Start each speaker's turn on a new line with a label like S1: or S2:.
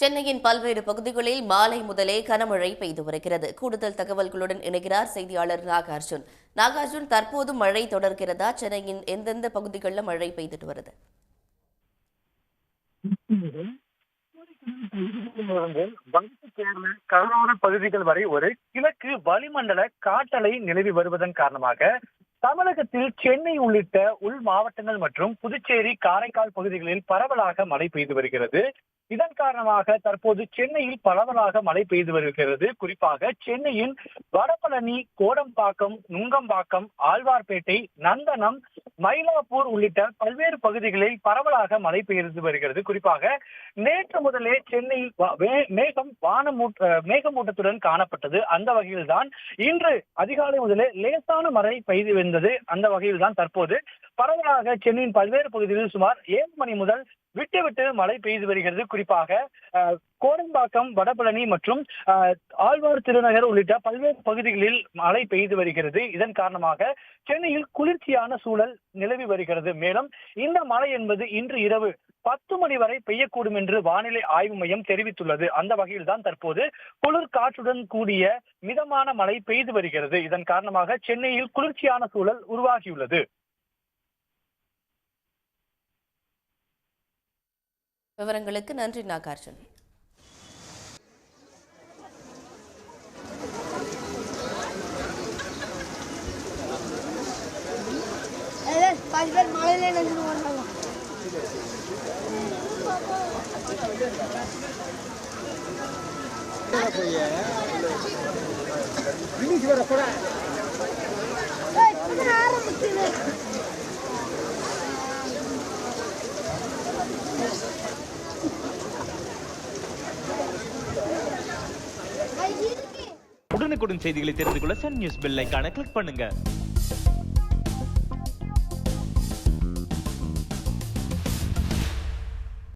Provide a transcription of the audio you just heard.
S1: சென்னையின் பல்வேறு பகுதிகளில் மாலை முதலே கனமழை பெய்து வருகிறது. கூடுதல் தகவல்களுடன் இணைகிறார் செய்தியாளர் நாகார்ஜுன். நாகார்ஜுன், தற்போது மழை தொடர்கிறதா? சென்னையின் எந்தெந்த பகுதிகளில் மழை பெய்துட்டு வருது?
S2: வடக்கு கேரள கடலோர பகுதிகள் வரை ஒரு கிழக்கு வளிமண்டல காற்றலை நிலவி வருவதன் காரணமாக தமிழகத்தில் சென்னை உள்ளிட்ட உள் மாவட்டங்கள் மற்றும் புதுச்சேரி, காரைக்கால் பகுதிகளில் பரவலாக மழை பெய்து வருகிறது. இதன் காரணமாக தற்போது சென்னையில் பரவலாக மழை பெய்து வருகிறது. குறிப்பாக சென்னையின் வடபழனி, கோடம்பாக்கம், நுங்கம்பாக்கம், ஆழ்வார்பேட்டை, நந்தனம், மயிலாப்பூர் உள்ளிட்ட பல்வேறு பகுதிகளில் பரவலாக மழை பெய்து வருகிறது. குறிப்பாக நேற்று முதலே சென்னையில் மேகமூட்டத்துடன் காணப்பட்டது. அந்த வகையில் தான் இன்று அதிகாலை முதலே லேசான மழை பெய்து வந்தது. அந்த வகையில் தான் தற்போது பரவலாக சென்னையின் பல்வேறு பகுதிகளில் சுமார் 7 மணி முதல் விட்டு மழை பெய்து வருகிறது. குறிப்பாக கோடம்பாக்கம், வடபழனி மற்றும் ஆழ்வார் திருநகர் உள்ளிட்ட பல்வேறு பகுதிகளில் மழை பெய்து வருகிறது. இதன் காரணமாக சென்னையில் குளிர்ச்சியான சூழல் நிலவி வருகிறது. மேலும் இந்த மழை என்பது இன்று இரவு 10 மணி வரை பெய்யக்கூடும் என்று வானிலை ஆய்வு மையம் தெரிவித்துள்ளது. அந்த வகையில் தான் தற்போது குளிர் காற்றுடன் கூடிய மிதமான மழை பெய்து வருகிறது. இதன் காரணமாக சென்னையில் குளிர்ச்சியான சூழல் உருவாகியுள்ளது.
S1: விவரங்களுக்கு நன்றி நாகார்ஜுன்.
S3: உடனுக்குடன் செய்திகளை தெரிந்து கொள்ள சன் நியூஸ் பெல் ஐகானை கிளிக் பண்ணுங்க.